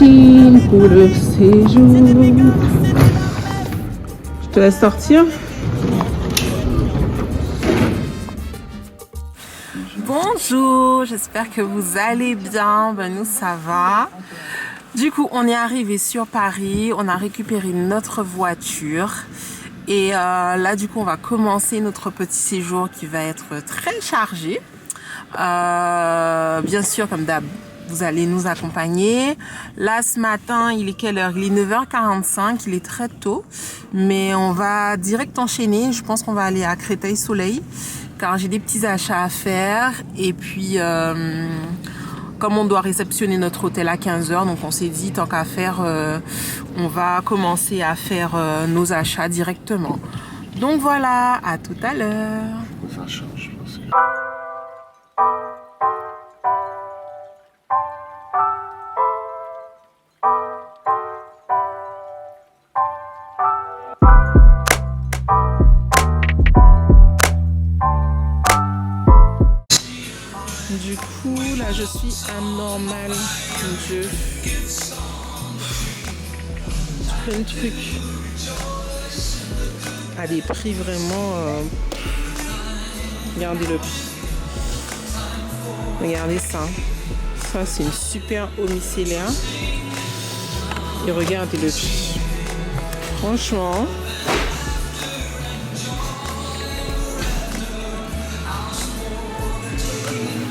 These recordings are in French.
piscine pour le séjour. Je te laisse sortir. Bonjour, j'espère que vous allez bien. Ben, nous, ça va. Du coup, on est arrivé sur Paris. On a récupéré notre voiture. Et là, du coup, on va commencer notre petit séjour qui va être très chargé. Bien sûr, comme d'hab, vous allez nous accompagner. Là, ce matin, il est quelle heure? Il est 9h45, il est très tôt. Mais on va direct enchaîner. Je pense qu'on va aller à Créteil-Soleil, car j'ai des petits achats à faire. Et puis, comme on doit réceptionner notre hôtel à 15h, donc on s'est dit, tant qu'à faire, on va commencer à faire nos achats directement. Donc voilà, à tout à l'heure. Ça change, je pense. Du coup, là, je suis anormal. Mon Dieu. Plein de trucs. À des prix vraiment... Regardez-le. Regardez ça. Ça, c'est une super eau micellaire. Et regardez-le. Franchement...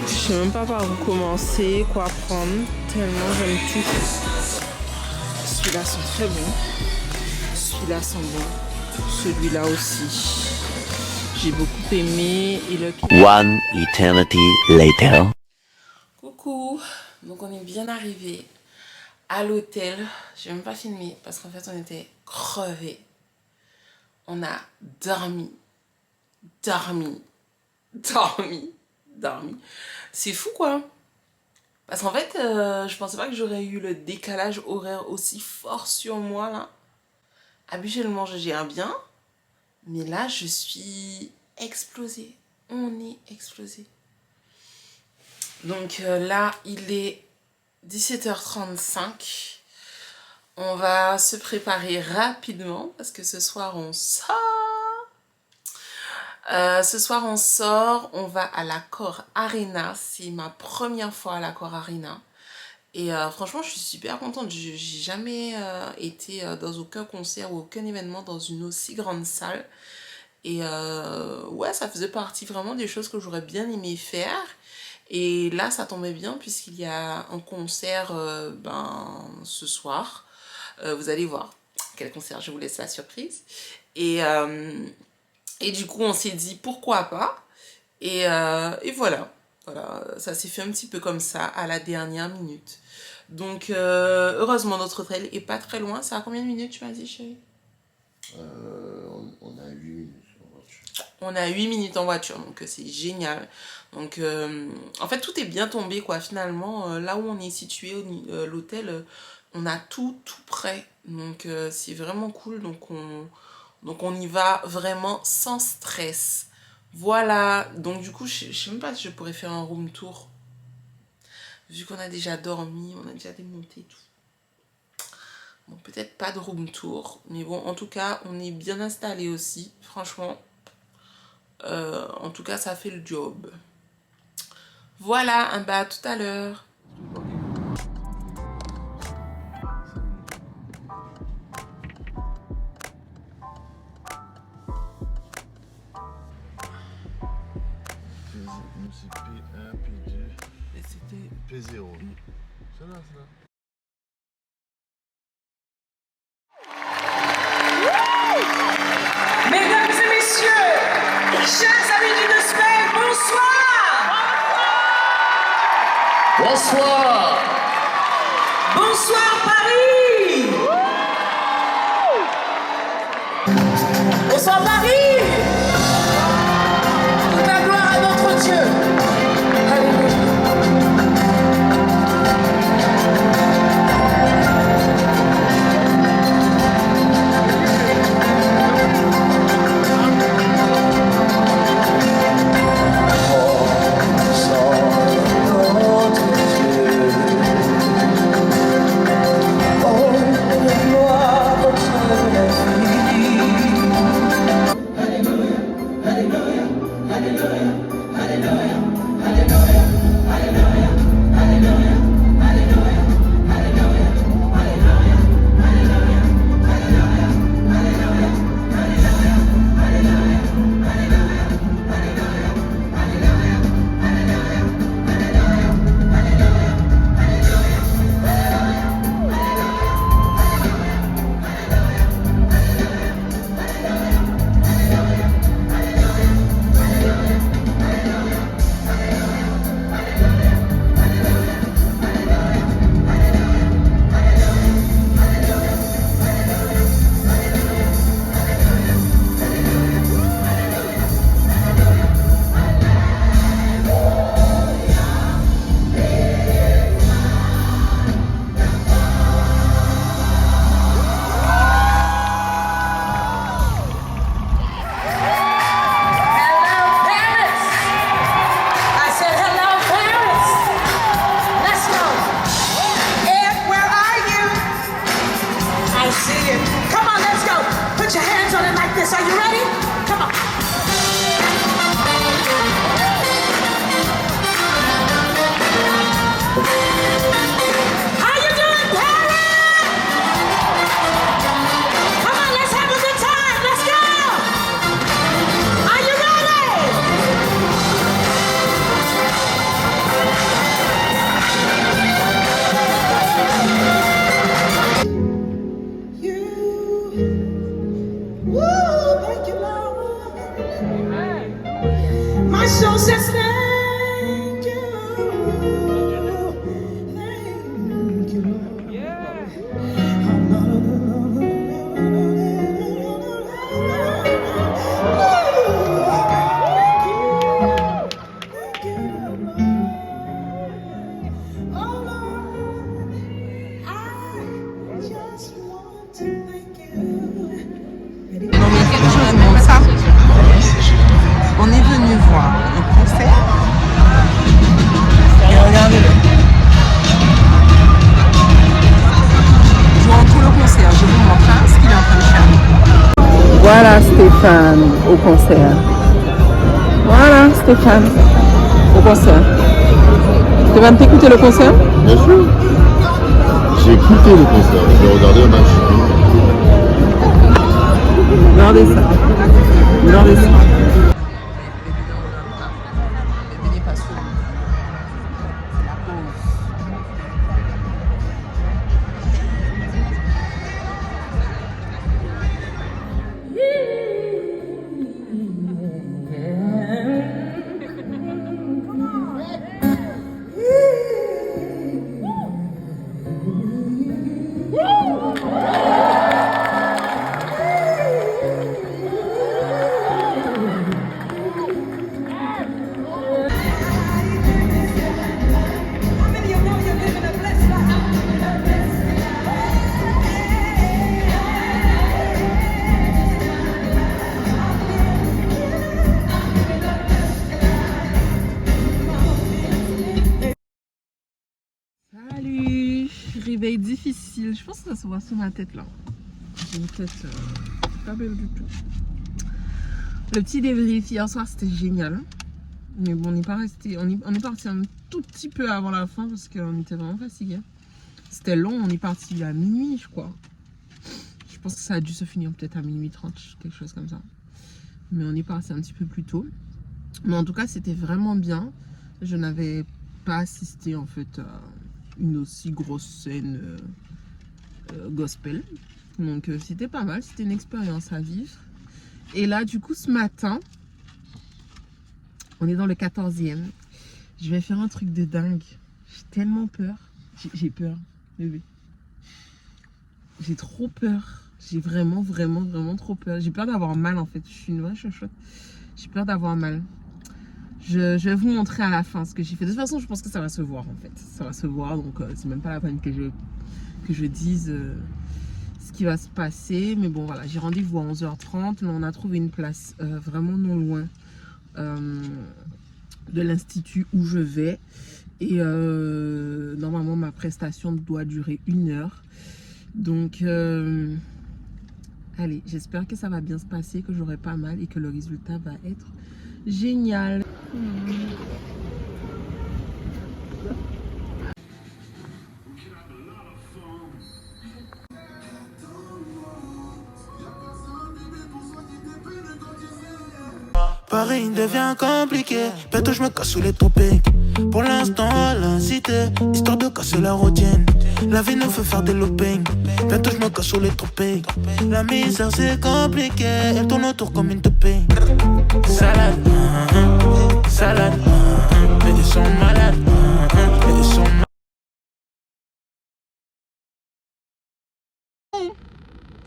Je sais même pas par où commencer, quoi prendre, tellement j'aime tout. Celui-là sont très bons. Celui-là sont bons. Celui-là aussi. J'ai beaucoup aimé. Et le... One eternity later. Coucou. Donc on est bien arrivé à l'hôtel. J'ai même pas filmé parce qu'en fait on était crevés. On a dormi. C'est fou quoi. Parce qu'en fait, je pensais pas que j'aurais eu le décalage horaire aussi fort sur moi là. Habituellement, je gère bien. Mais là, je suis explosée. On est explosé. Donc là, il est 17h35. On va se préparer rapidement parce que ce soir, on sort. On va à l'Accor Arena. C'est ma première fois à l'Accor Arena. Et franchement, je suis super contente. J'ai jamais été dans aucun concert ou aucun événement dans une aussi grande salle. Et ouais, ça faisait partie vraiment des choses que j'aurais bien aimé faire. Et là, ça tombait bien puisqu'il y a un concert ce soir. Vous allez voir quel concert, je vous laisse la surprise. Et du coup, on s'est dit pourquoi pas. Et voilà, ça s'est fait un petit peu comme ça à la dernière minute. Donc, heureusement, notre hôtel est pas très loin. Ça a combien de minutes, tu m'as dit, chérie? On a 8 minutes en voiture. On a 8 minutes en voiture, donc c'est génial. Donc, en fait, tout est bien tombé, quoi. Finalement, là où on est situé, l'hôtel, on a tout près. Donc, c'est vraiment cool. Donc, on y va vraiment sans stress. Voilà. Donc, du coup, je sais même pas si je pourrais faire un room tour. Vu qu'on a déjà dormi, on a déjà démonté tout. Bon, peut-être pas de room tour. Mais bon, en tout cas, on est bien installé aussi. Franchement. En tout cas, ça fait le job. Voilà. À tout à l'heure. C'est P1, P2, Et c'était... P0. C'est là. Mesdames et messieurs, chers amis du Deux Semaines, bonsoir! Bonsoir. Bonsoir Paris! Bonsoir Paris! Toute la gloire à notre Dieu! Alléluia! Notre Dieu. just thank you. Thank you. Non mais quelque chose de ça. On est venu voir un concert. Et regardez-le. Durant tout le concert, je vous montre ce qu'il est en train de faire. Voilà Stéphane au concert. Voilà Stéphane au concert. Tu vas t'écouter le concert? Bien sûr. J'ai écouté le concert, j'ai regardé un match. Regardez ça. Regardez ça. Salut, réveil difficile. Je pense que ça se voit sur ma tête là. J'ai une tête pas belle du tout. Le petit débrief hier soir c'était génial. Mais bon, on n'est pas resté. On est parti un tout petit peu avant la fin parce qu'on était vraiment fatigués. C'était long, on est parti à minuit, je crois. Je pense que ça a dû se finir peut-être à minuit 30, quelque chose comme ça. Mais on est parti un petit peu plus tôt. Mais en tout cas, c'était vraiment bien. Je n'avais pas assisté en fait à une aussi grosse scène gospel. Donc c'était pas mal, c'était une expérience à vivre. Et là, du coup, ce matin, on est dans le 14e. Je vais faire un truc de dingue. J'ai tellement peur. J'ai peur, bébé. J'ai trop peur. J'ai vraiment trop peur. J'ai peur d'avoir mal en fait. Je suis une vraie chochotte. J'ai peur d'avoir mal. Je vais vous montrer à la fin ce que j'ai fait. De toute façon, je pense que ça va se voir en fait. Ça va se voir, donc c'est même pas la peine que je dise ce qui va se passer. Mais bon, voilà, j'ai rendez-vous à 11h30. Là, on a trouvé une place vraiment non loin de l'institut où je vais. Et normalement, ma prestation doit durer 1 heure. Donc, allez, j'espère que ça va bien se passer, que j'aurai pas mal et que le résultat va être génial. Paris devient compliqué, bientôt je me casse sous les tropiques. Pour l'instant à la cité, histoire de casser la routine. La vie nous fait faire des loopings, bientôt je me casse sous les tropiques. La misère c'est compliqué, elle tourne autour comme une toupie. Salade, salade, mais ils sont malades, mais ils sont malades.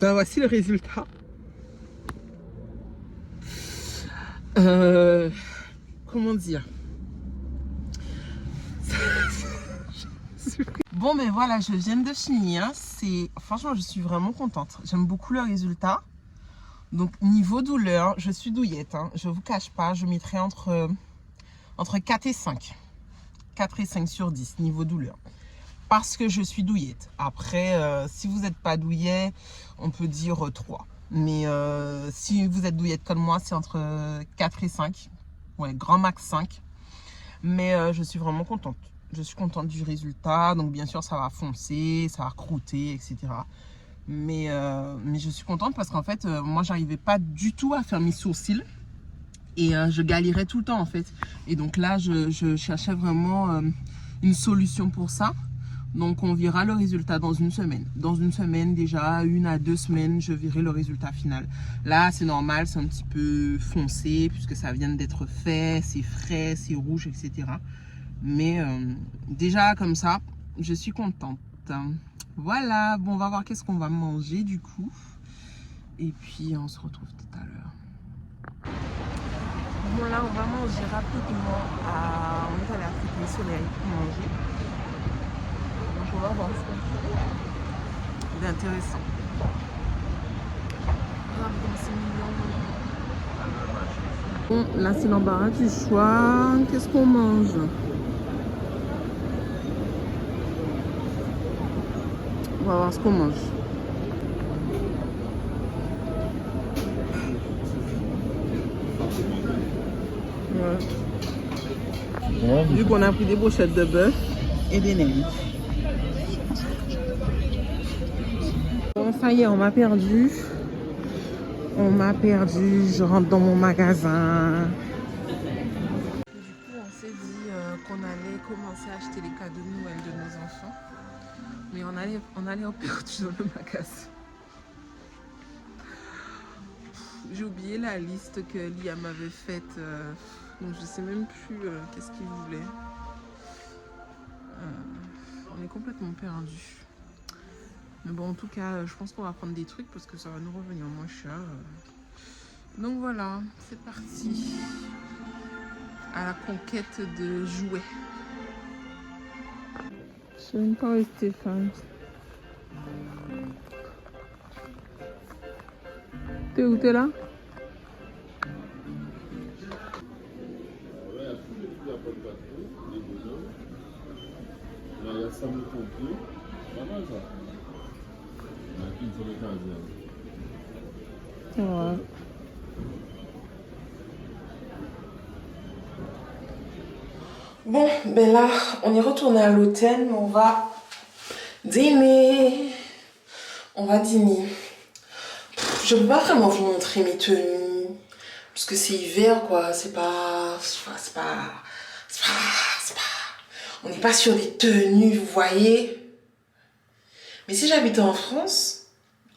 Ben, voici le résultat. Comment dire? Bon, mais voilà, je viens de finir. Franchement, je suis vraiment contente. J'aime beaucoup le résultat. Donc, niveau douleur, je suis douillette. Hein. Je vous cache pas, je mettrai entre 4 et 5. 4 et 5 sur 10, niveau douleur. Parce que je suis douillette. Après, si vous n'êtes pas douillet, on peut dire 3. Mais si vous êtes douillette comme moi, c'est entre 4 et 5. Ouais, grand max 5. Mais je suis vraiment contente. Je suis contente du résultat. Donc bien sûr, ça va foncer, ça va croûter, etc. Mais je suis contente parce qu'en fait, moi, j'arrivais pas du tout à faire mes sourcils. Et je galérais tout le temps, en fait. Et donc là, je cherchais vraiment une solution pour ça. Donc on verra le résultat dans une semaine. Dans une semaine déjà, 1 à 2 semaines, je verrai le résultat final. Là c'est normal, c'est un petit peu foncé puisque ça vient d'être fait, c'est frais, c'est rouge, etc. Mais déjà comme ça, je suis contente. Voilà, bon on va voir qu'est-ce qu'on va manger du coup. Et puis on se retrouve tout à l'heure. Bon là on va manger rapidement. On est allé à Fitness Soleil pour manger. Donc on va voir ce qu'on fait. C'est intéressant. Bon là c'est l'embarras du choix. Qu'est-ce qu'on mange? On va voir ce qu'on mange. Ouais. Vu qu'on a pris des brochettes de bœuf et des nems. Bon, ça y est, on m'a perdu. On m'a perdu. Je rentre dans mon magasin. Du coup, on s'est dit qu'on allait commencer à acheter les cadeaux de Noël de nos enfants. Mais on allait en perdu dans le magasin. J'ai oublié la liste que Liam m'avait faite. Donc je sais même plus qu'est-ce qu'il voulait. On est complètement perdu. Mais bon, en tout cas, je pense qu'on va prendre des trucs parce que ça va nous revenir moins cher. Donc voilà, c'est parti. À la conquête de jouets. Je sais même pas où est Stéphane. T'es où? T'es là? Là, il y a Sam le pompier. Pas mal ça. Il y a qui sur le caserne. Ouais. Bon, ben là, on est retourné à l'hôtel, mais on va dîner. On va dîner. Je peux pas vraiment vous montrer mes tenues. Parce que c'est hiver, quoi. On n'est pas sur des tenues, vous voyez. Mais si j'habitais en France,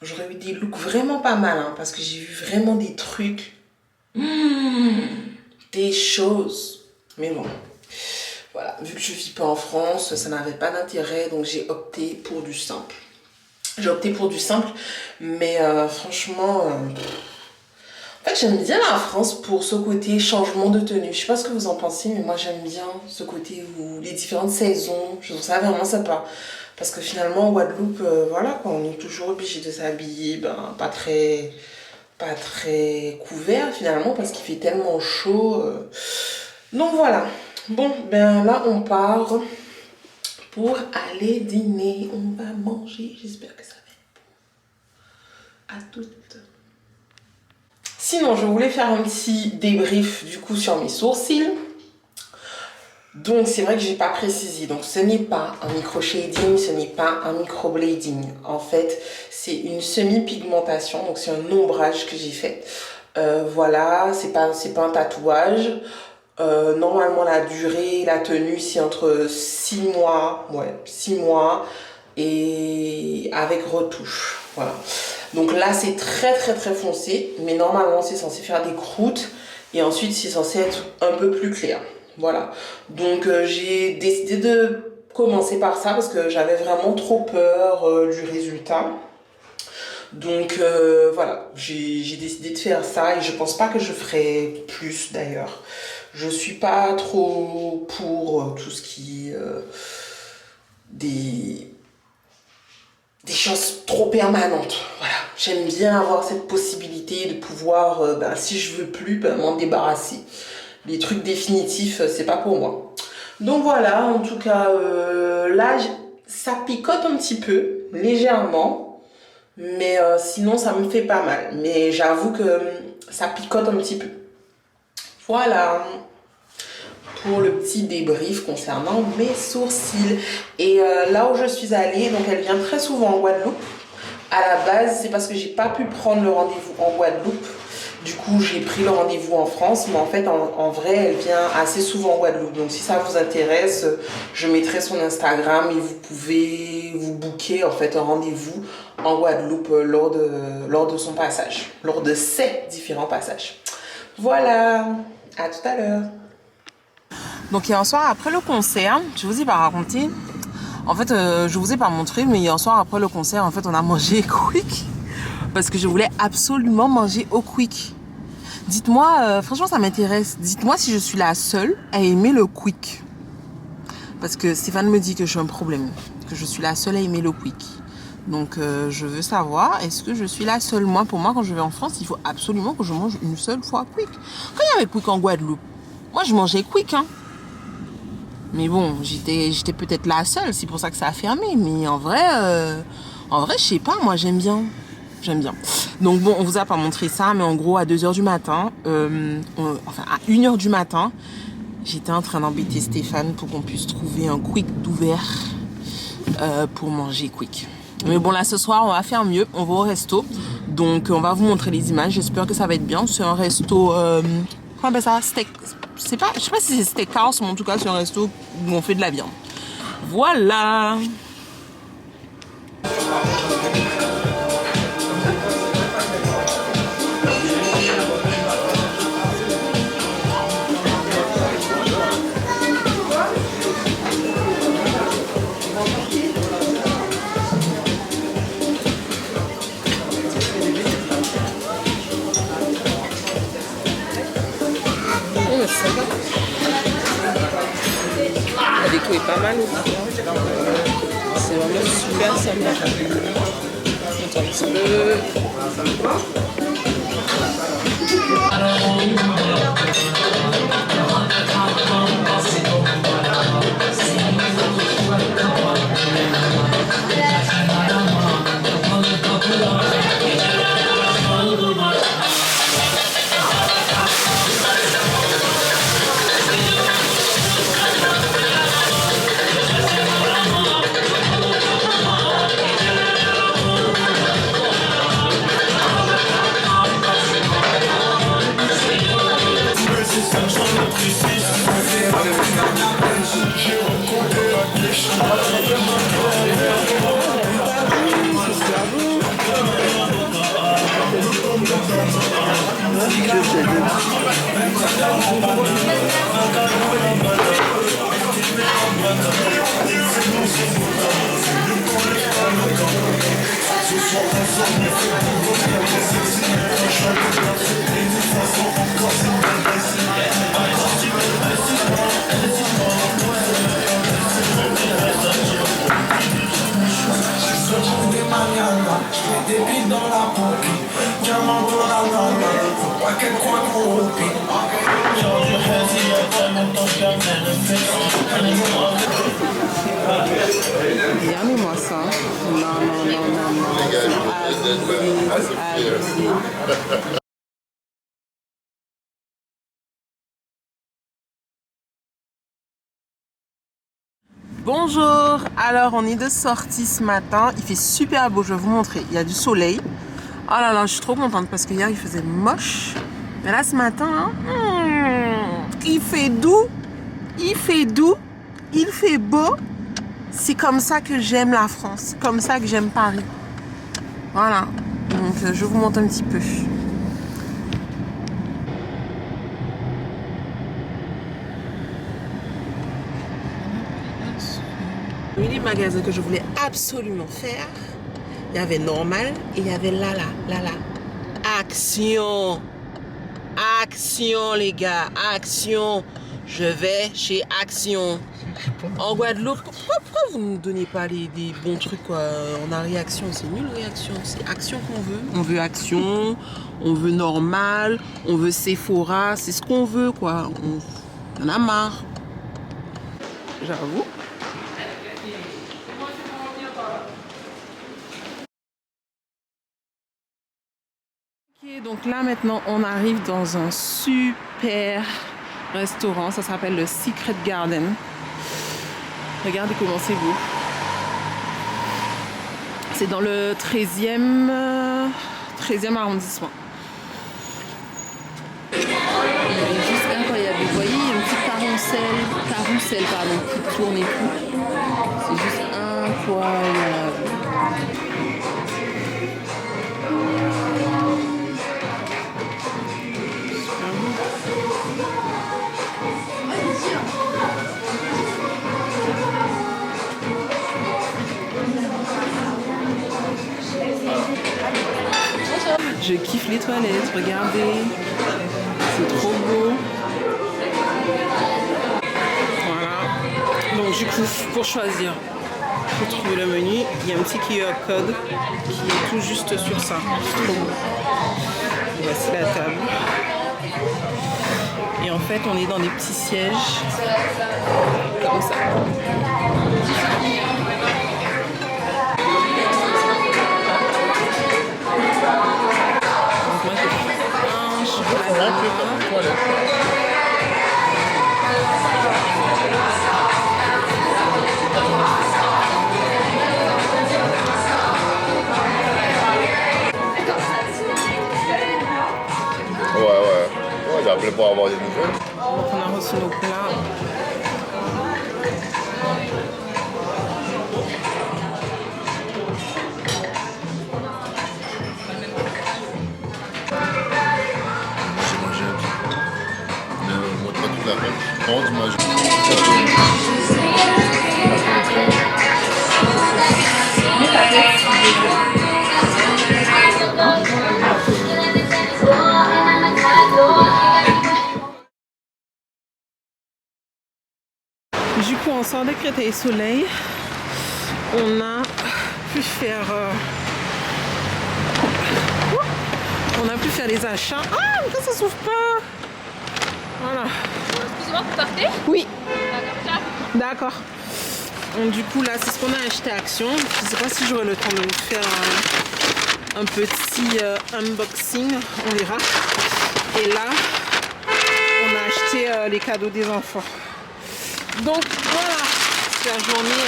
j'aurais eu des looks vraiment pas mal. Hein, parce que j'ai vu vraiment des trucs. Des choses. Mais bon. Voilà, vu que je vis pas en France, ça n'avait pas d'intérêt, donc j'ai opté pour du simple. Mais franchement, en fait j'aime bien la France pour ce côté changement de tenue. Je sais pas ce que vous en pensez, mais moi j'aime bien ce côté où les différentes saisons, je trouve ça vraiment sympa. Parce que finalement en Guadeloupe, voilà quoi, on est toujours obligé de s'habiller, pas très couvert finalement parce qu'il fait tellement chaud. Donc voilà. Bon, ben là, on part pour aller dîner. On va manger. J'espère que ça va être bon. À toutes. Sinon, je voulais faire un petit débrief du coup sur mes sourcils. Donc, c'est vrai que j'ai pas précisé. Donc, ce n'est pas un micro-shading, ce n'est pas un micro-blading. En fait, c'est une semi-pigmentation. Donc, c'est un ombrage que j'ai fait. Voilà, c'est pas un tatouage. Normalement la durée, la tenue c'est entre 6 mois, 6 mois et avec retouche, voilà. Donc là c'est très foncé, mais normalement c'est censé faire des croûtes et ensuite c'est censé être un peu plus clair, voilà. Donc j'ai décidé de commencer par ça parce que j'avais vraiment trop peur du résultat. Donc voilà, j'ai décidé de faire ça et je pense pas que je ferai plus d'ailleurs. Je suis pas trop pour tout ce qui des choses trop permanentes. Voilà, j'aime bien avoir cette possibilité de pouvoir, si je veux plus, m'en débarrasser. Les trucs définitifs, c'est pas pour moi. Donc voilà, en tout cas, là, ça picote un petit peu, légèrement. Mais sinon, ça me fait pas mal. Mais j'avoue que ça picote un petit peu. Voilà pour le petit débrief concernant mes sourcils. Et là où je suis allée, donc elle vient très souvent en Guadeloupe. À la base, c'est parce que j'ai pas pu prendre le rendez-vous en Guadeloupe. Du coup, j'ai pris le rendez-vous en France, mais en fait, en vrai, elle vient assez souvent en Guadeloupe. Donc, si ça vous intéresse, je mettrai son Instagram et vous pouvez vous booker en fait un rendez-vous en Guadeloupe lors de son passage, lors de ses différents passages. Voilà, à tout à l'heure. Donc, hier soir, après le concert, je vous ai pas raconté. En fait, je vous ai pas montré, mais hier soir, après le concert, en fait, on a mangé quick. Parce que je voulais absolument manger au quick. Dites-moi, franchement ça m'intéresse, dites-moi si je suis la seule à aimer le quick. Parce que Stéphane me dit que j'ai un problème, que je suis la seule à aimer le quick. Donc je veux savoir, est-ce que je suis la seule? Moi, pour moi, quand je vais en France, il faut absolument que je mange une seule fois quick. Quand il y avait quick en Guadeloupe, moi je mangeais quick, hein. Mais bon, j'étais peut-être la seule, c'est pour ça que ça a fermé. Mais en vrai, je sais pas, moi j'aime bien. J'aime bien. Donc bon, on vous a pas montré ça, mais en gros, à 2h du matin, enfin à 1h du matin, j'étais en train d'embêter Stéphane pour qu'on puisse trouver un quick d'ouvert pour manger quick. Mais bon, là, ce soir, on va faire mieux. On va au resto. Donc, on va vous montrer les images. J'espère que ça va être bien. C'est un resto... comment on appelle ça? Steak... Je sais pas si c'est steakhouse, mais en tout cas, c'est un resto où on fait de la viande. Voilà. La déco est pas mal aussi. C'est vraiment super sympa. Attends un petit peu. Regardez-moi ça. Non. Bonjour, alors on est de sortie ce matin, il fait super beau, je vais vous montrer, il y a du soleil. Oh là là, je suis trop contente parce que hier il faisait moche. Mais là ce matin, il fait doux, il fait beau. C'est comme ça que j'aime la France, comme ça que j'aime Paris. Voilà, donc je vous montre un petit peu. Les magasins que je voulais absolument faire, il y avait Normal et il y avait Lala. Action les gars, Action. Je vais chez Action. En Guadeloupe, pourquoi vous ne nous donnez pas des bons trucs quoi? On a Réaction, c'est nul Réaction, c'est Action qu'on veut. On veut Action, on veut Normal, on veut Sephora, c'est ce qu'on veut quoi. On en a marre. J'avoue. Ok, donc là maintenant on arrive dans un super restaurant, ça s'appelle le Secret Garden. Regardez comment c'est beau. C'est dans le 13e arrondissement. carrousel pardon, qui tourne et tout. C'est juste incroyable. Je kiffe les toilettes, regardez, c'est trop beau. Voilà, donc du coup, pour choisir, pour trouver le menu, il y a un petit QR code qui est tout juste sur ça. C'est trop beau. Voici la table. Et en fait, on est dans des petits sièges, comme ça. Ouais, j'ai appelé pour avoir des nouvelles. Donc on a reçu nos plats. Montre pas toute la fête. Par contre, moi, Du coup, on sort de Créteil Soleil. On a pu faire... les achats. Ah, mais ça s'ouvre pas. Voilà. Excusez-moi, vous partez? Oui. D'accord. D'accord. Donc, du coup, là, c'est ce qu'on a acheté à Action. Je ne sais pas si j'aurai le temps de vous faire un petit unboxing. On verra. Et là, on a acheté les cadeaux des enfants. Donc, voilà. C'est la journée...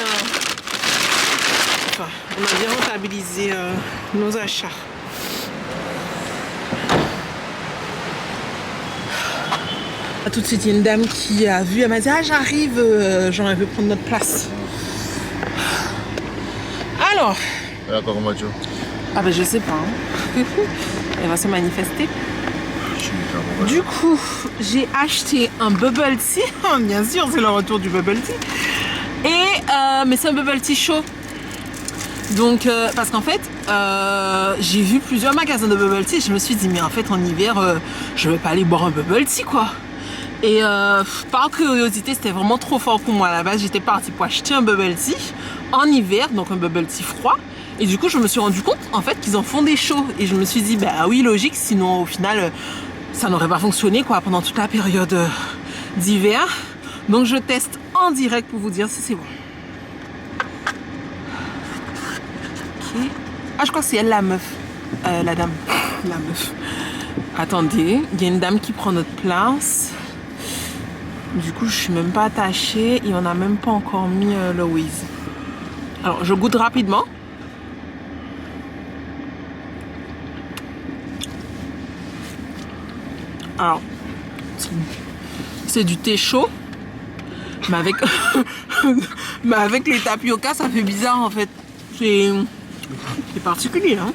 Enfin, on a bien rentabilisé nos achats. Tout de suite, il y a une dame qui a vu, elle m'a dit « Ah, j'arrive, genre elle veut prendre notre place. » Alors... Elle a quoi comme voiture? Ah ben je sais pas. Hein. Elle va se manifester. Du coup, j'ai acheté un bubble tea. Bien sûr, c'est le retour du bubble tea. Et, mais c'est un bubble tea chaud. Donc, parce qu'en fait, j'ai vu plusieurs magasins de bubble tea et je me suis dit, mais en fait, en hiver, je vais pas aller boire un bubble tea, quoi. Et par curiosité, c'était vraiment trop fort pour moi. À la base, j'étais partie pour acheter un bubble tea en hiver, donc un bubble tea froid. Et du coup, je me suis rendu compte, en fait, qu'ils en font des chauds. Et je me suis dit, bah oui, logique, sinon, au final, ça n'aurait pas fonctionné, quoi, pendant toute la période d'hiver. Donc, je teste en direct pour vous dire si c'est bon. Ok. Ah, je crois que c'est elle, la meuf. La dame. La meuf. Attendez, il y a une dame qui prend notre place. Du coup, je suis même pas attachée et on n'a même pas encore mis le whiz. Alors, je goûte rapidement. Alors, c'est du thé chaud, mais avec, mais avec les tapioca, ça fait bizarre en fait. C'est particulier, hein.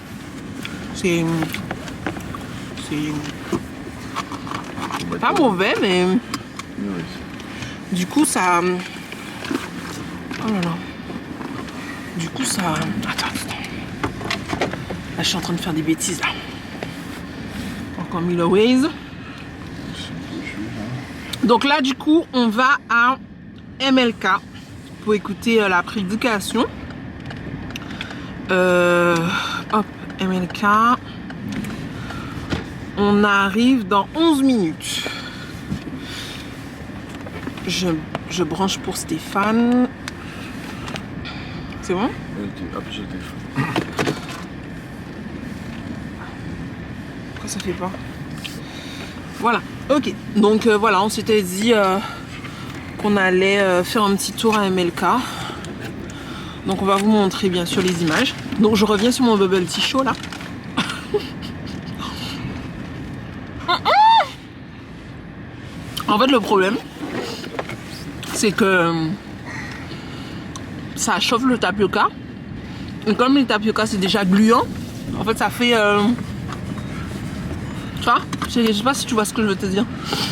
C'est pas mauvais, mais du coup ça... Oh là là. Du coup ça... Attends. Là, je suis en train de faire des bêtises là. Encore mis le Waze. Donc là, du coup, on va à MLK pour écouter la prédication. Hop, MLK. On arrive dans 11 minutes. Je branche pour Stéphane. C'est bon? Appuie sur le téléphone. Pourquoi ça fait pas? Voilà, ok. Donc voilà, on s'était dit qu'on allait faire un petit tour à MLK. Donc on va vous montrer bien sûr les images. Donc je reviens sur mon bubble tea chaud là. En fait le problème, c'est que ça chauffe le tapioca. Et comme le tapioca c'est déjà gluant, en fait ça fait... Tu vois, je sais pas si tu vois ce que je veux te dire.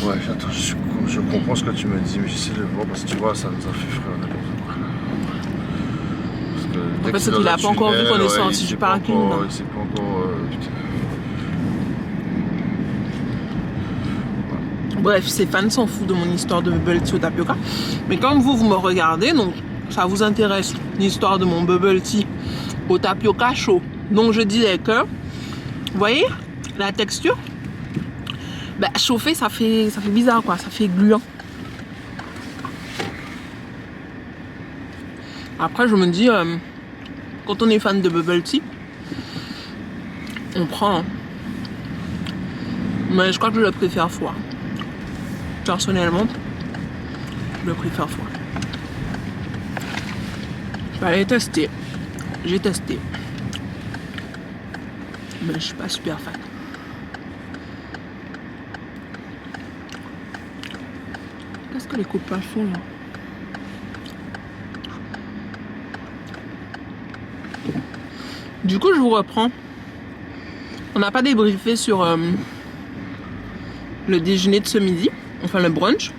Ouais, attends, je comprends ce que tu me dis, mais j'essaie de le voir parce que tu vois, ça nous a fait frère n'importe quoi. En fait, c'est qu'il a pas encore vu qu'on est sorti du parking. Il sait pas encore. Putain. Bref, ces fans s'en foutent de mon histoire de bubble tea au tapioca. Mais comme vous me regardez, donc ça vous intéresse l'histoire de mon bubble tea au tapioca chaud. Donc je disais que, vous voyez la texture, bah, chauffer ça fait bizarre quoi, ça fait gluant. Après je me dis, quand on est fan de bubble tea, on prend. Mais je crois que je le préfère froid. Personnellement, je le préfère froid. Je vais aller tester. J'ai testé. Mais je suis pas super fan. Qu'est-ce que les copains font là? Du coup, je vous reprends. On n'a pas débriefé sur le déjeuner de ce midi. Enfin, le brunch.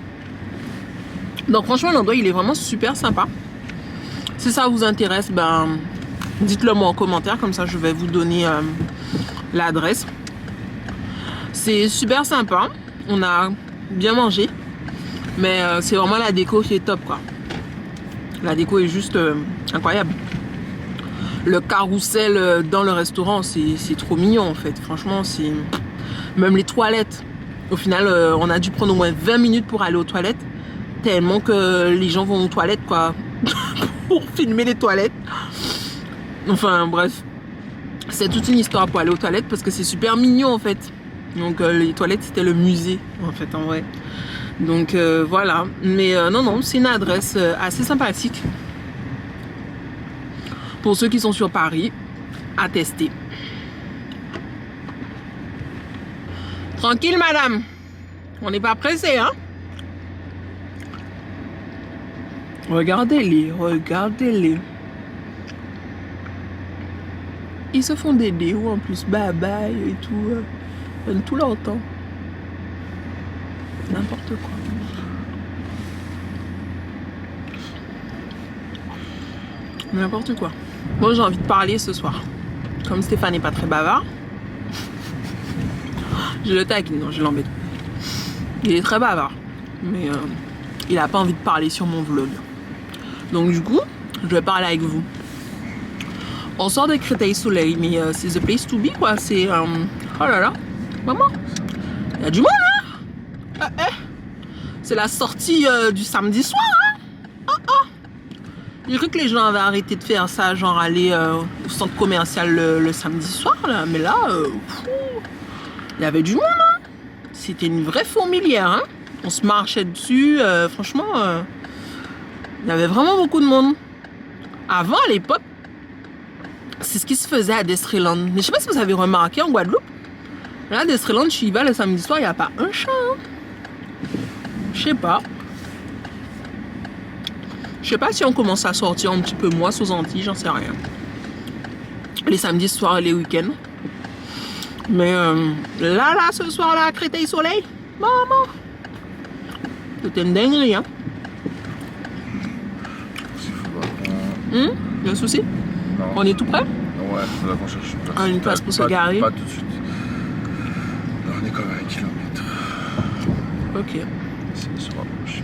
Donc, franchement, l'endroit, il est vraiment super sympa. Si ça vous intéresse, ben, dites-le moi en commentaire. Comme ça, je vais vous donner l'adresse. C'est super sympa. On a bien mangé. Mais c'est vraiment la déco qui est top, quoi. La déco est juste incroyable. Le carrousel dans le restaurant, c'est trop mignon, en fait. Franchement, c'est... Même les toilettes. Au final, on a dû prendre au moins 20 minutes pour aller aux toilettes. Tellement que les gens vont aux toilettes, quoi. Pour filmer les toilettes. Enfin, bref. C'est toute une histoire pour aller aux toilettes parce que c'est super mignon, en fait. Donc, les toilettes, c'était le musée, en fait, en vrai. Donc, voilà. Mais non, c'est une adresse assez sympathique. Pour ceux qui sont sur Paris, à tester. Tranquille, madame. On n'est pas pressé, hein? Regardez-les, regardez-les. Ils se font des déos en plus, bye bye et tout. Tout leur temps. N'importe quoi. N'importe quoi. Moi, j'ai envie de parler ce soir. Comme Stéphane n'est pas très bavard. Je le taquine, non, je l'embête. Il est très bavard. Mais il n'a pas envie de parler sur mon vlog. Donc du coup, je vais parler avec vous. On sort de Créteil-Soleil, mais c'est the place to be, quoi. C'est... oh là là. Maman. Il y a du monde, hein. C'est la sortie du samedi soir, hein. J'ai cru que les gens avaient arrêté de faire ça, genre aller au centre commercial le samedi soir, là. Mais là, il y avait du monde, hein. C'était une vraie fourmilière, hein. On se marchait dessus, franchement, il y avait vraiment beaucoup de monde. Avant, à l'époque, c'est ce qui se faisait à Destreland. Mais je sais pas si vous avez remarqué en Guadeloupe, là, à Destreland, je y vais le samedi soir, il n'y a pas un chat, hein. Je sais pas. Je sais pas si on commence à sortir un petit peu moins aux Antilles, j'en sais rien. Les samedis soirs et les week-ends. Mais là, ce soir-là, à Créteil-Soleil, maman, c'était une dinguerie, hein. Il y a un souci? Non. On est tout prêt? Ouais, il faudra qu'on cherche une place. Ah, une place pour se garer? Pas tout de suite. Là, on est quand même à 1 kilomètre. Ok. C'est se rapprocher.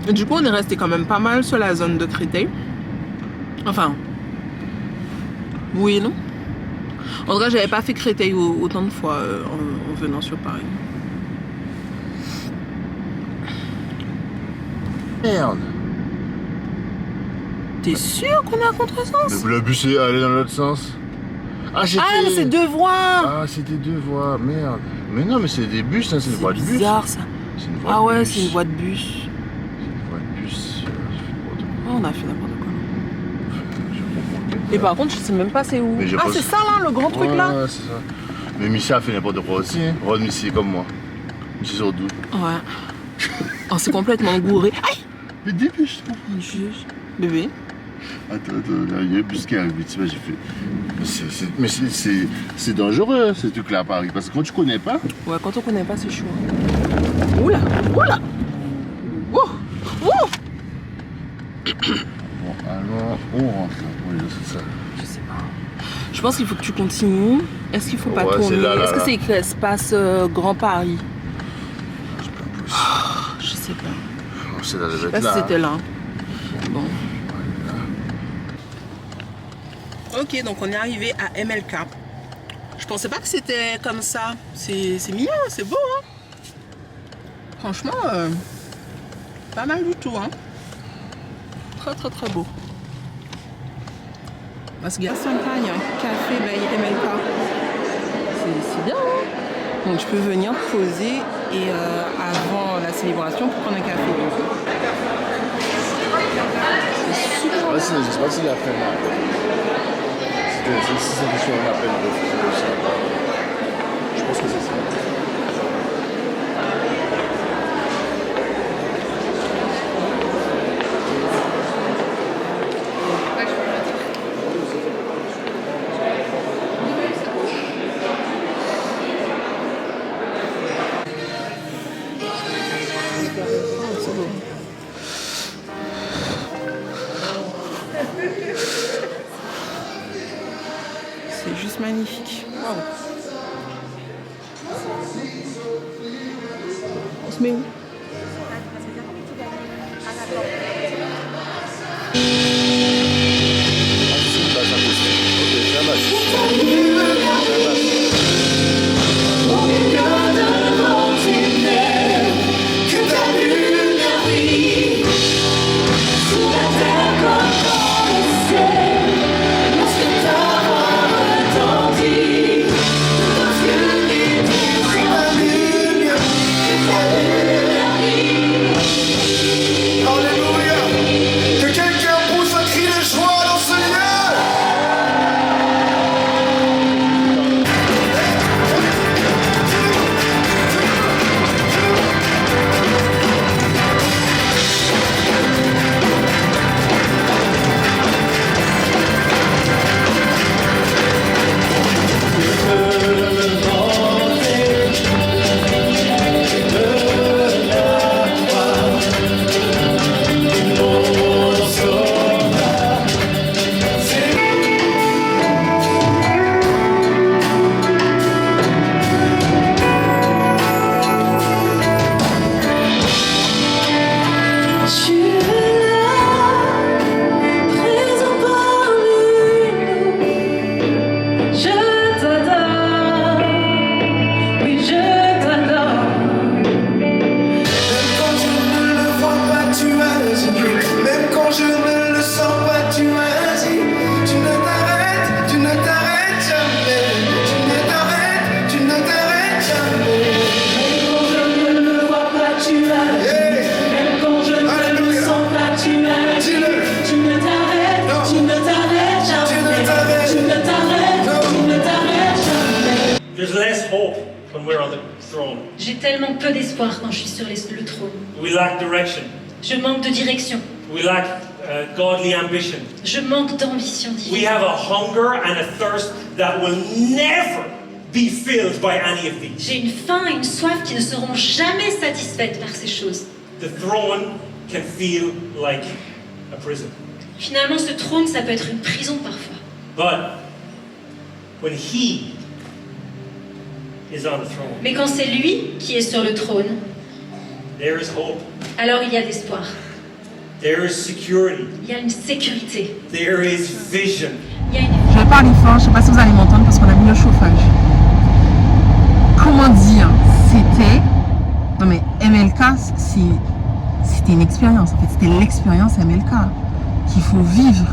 Et du coup, on est resté quand même pas mal sur la zone de Créteil. Enfin, oui et non. En tout cas, j'avais pas fait Créteil autant de fois en venant sur Paris. Merde. T'es sûr qu'on est à contresens? Mais le bus est allé dans l'autre sens. Ah, mais c'est 2 voies. Ah, c'était 2 voies, merde. Mais non, mais c'est des bus, hein, c'est une voie de bus. C'est bizarre ça. C'est une voie Ah de ouais, bus. c'est une voie de bus. C'est une voie de bus. Oh, on a fait n'importe quoi. Je comprends. Et par contre, je sais même pas c'est où. Mais j'ai Ah, pas- c'est ça là, le grand truc là? Ouais, c'est ça. Mais Michel a fait n'importe quoi aussi, hein. Regarde Michel comme moi. Michel sur doux. Ouais. On s'est complètement gouré. Aïe! Mais dépêche-toi. Juge. Bébé. Attends, il y a un bus qui arrive, tu vois, j'ai fait. Mais c'est dangereux, ce truc-là à Paris, parce que quand tu connais pas. Ouais, quand on connaît pas, c'est chaud. Oula! Oula! Ouh! Ouh! Bon, alors, on rentre là. Oui, c'est ça. Je sais pas. Je pense qu'il faut que tu continues. Est-ce qu'il faut pas Ouais, tourner? là, Est-ce que là. c'est écrit espace Grand Paris? C'est pas possible. Je sais pas. Non, c'est là, Je sais pas si c'était là. Bon. Ok, donc on est arrivé à MLK. Je pensais pas que c'était comme ça. C'est mignon, c'est beau, hein. Franchement, pas mal du tout, hein. Très très très beau. Parce qu'il y a Champagne, café by MLK. C'est bien, hein. Donc je peux venir poser et avant la célébration pour prendre un café. Je sais pas s'il a fait là. Si c'était sur un appel refusé, je pense que c'est ça. C'est juste magnifique. Waouh. On se met où? J'ai tellement peu d'espoir quand je suis sur le trône. We lack direction. Je manque de direction. We lack godly ambition. Je manque d'ambition We divine. have a hunger and a thirst that will never be filled by any of these. J'ai une faim et une soif qui ne seront jamais satisfaites par ces choses. The throne can feel like a prison. Finalement, ce trône, ça peut être une prison parfois. But when he is on the throne, Mais quand c'est lui qui est sur le trône, there is hope. alors il y a d'espoir. There is security. Il y a une sécurité. There is vision. Il y a une... Je vais parler fort, je sais pas si vous allez m'entendre parce qu'on a mis le chauffage. Comment dire? C'était... Non mais MLK, c'était une expérience. En fait, c'était l'expérience MLK qu'il faut vivre.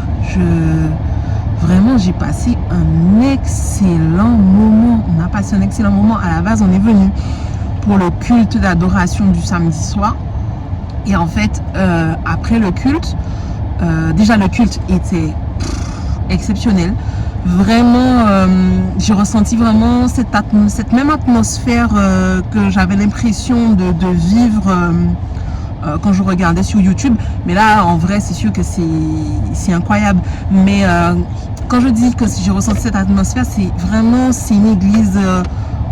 Vraiment, j'ai passé un excellent moment. On a passé un excellent moment. À la base, on est venu pour le culte d'adoration du samedi soir. Et en fait, après le culte, déjà le culte était exceptionnel. vraiment, j'ai ressenti vraiment cette même atmosphère que j'avais l'impression de vivre quand je regardais sur YouTube. Mais là, en vrai, c'est sûr que c'est incroyable. Mais quand je dis que j'ai ressenti cette atmosphère, c'est une église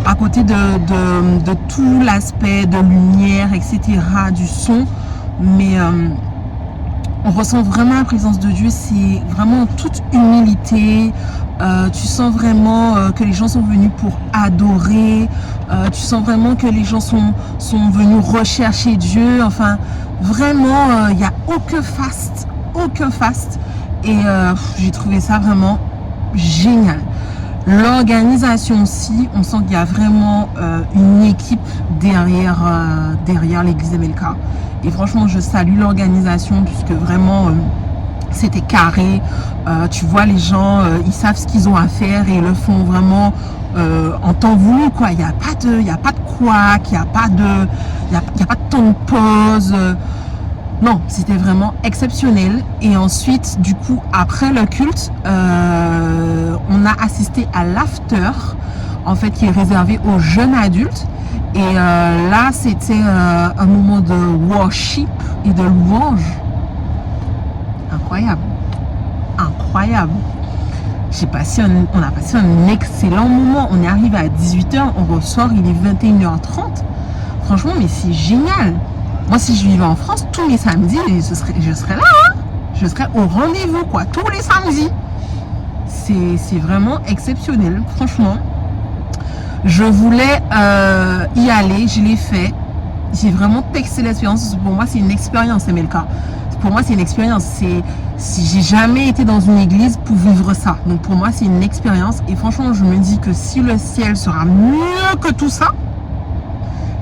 à côté de tout l'aspect de lumière, etc., du son. Mais on ressent vraiment la présence de Dieu. C'est vraiment toute humilité. Tu sens vraiment que les gens sont venus pour adorer. Tu sens vraiment que les gens sont venus rechercher Dieu. Enfin, vraiment, il n'y a aucun faste. Et j'ai trouvé ça vraiment génial. L'organisation aussi, on sent qu'il y a vraiment une équipe derrière l'église MLK. Et franchement, je salue l'organisation puisque vraiment c'était carré. Tu vois, les gens, ils savent ce qu'ils ont à faire et ils le font vraiment en temps voulu, quoi. Il n'y a pas de couac, il n'y a pas de temps de pause. Non, c'était vraiment exceptionnel. Et ensuite, du coup, après le culte, on a assisté à l'after, en fait, qui est réservé aux jeunes adultes. Et là, c'était un moment de worship et de louange. Incroyable. On a passé un excellent moment. On est arrivé à 18h, on ressort, il est 21h30. Franchement, mais c'est génial. Moi, si je vivais en France, tous les samedis, je serais là. Hein. Je serais au rendez-vous, quoi. Tous les samedis. C'est vraiment exceptionnel, franchement. Je voulais y aller, je l'ai fait. J'ai vraiment texté l'expérience. Pour moi, c'est une expérience, MLK. Pour moi, c'est une expérience. J'ai jamais été dans une église pour vivre ça. Donc, pour moi, c'est une expérience. Et franchement, je me dis que si le ciel sera mieux que tout ça,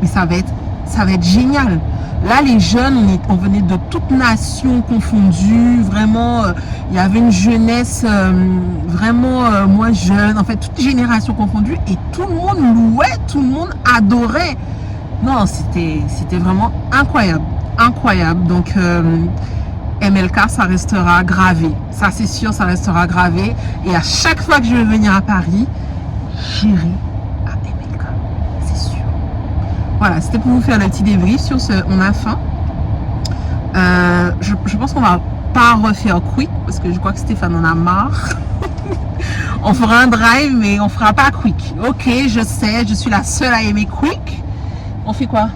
mais ça va être génial. Là, les jeunes, on venait de toutes nations confondues. Vraiment, il y avait une jeunesse vraiment moins jeune. En fait, toutes générations confondues. Et tout le monde louait, tout le monde adorait. Non, c'était vraiment incroyable. Incroyable. Donc, MLK, ça restera gravé. Ça, c'est sûr, ça restera gravé. Et à chaque fois que je vais venir à Paris, j'irai à MLK. C'est sûr. Voilà, c'était pour vous faire le petit débrief. Sur ce, on a faim. Je pense qu'on va pas refaire quick parce que je crois que Stéphane en a marre. On fera un drive, mais on fera pas quick. Ok, je sais, je suis la seule à aimer quick. On fait quoi?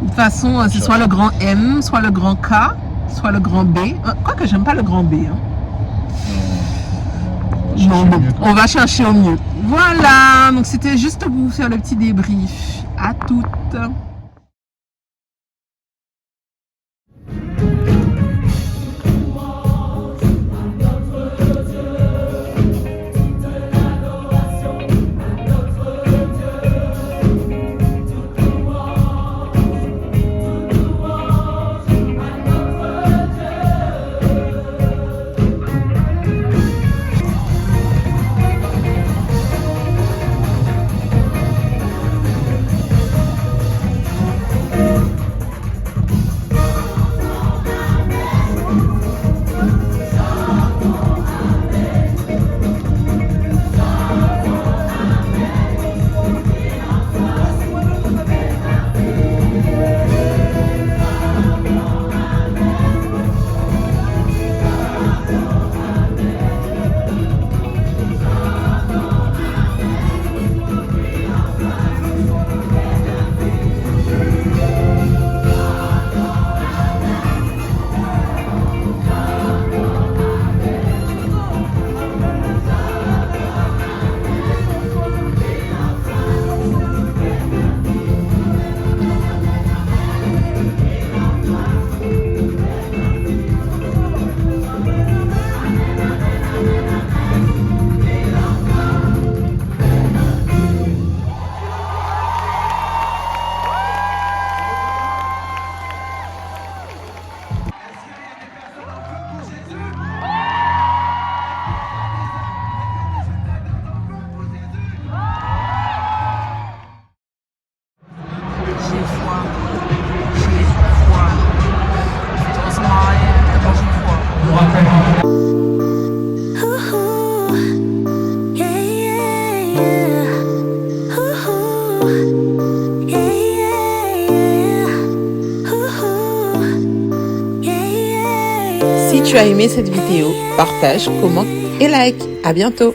De toute façon, c'est soit le grand M, soit le grand K, soit le grand B. Quoique j'aime pas le grand B. Hein. Non, bon, on va chercher au mieux. Voilà, donc c'était juste pour vous faire le petit débrief. À toutes. tu as aimé cette vidéo, partage, commente et like. À bientôt.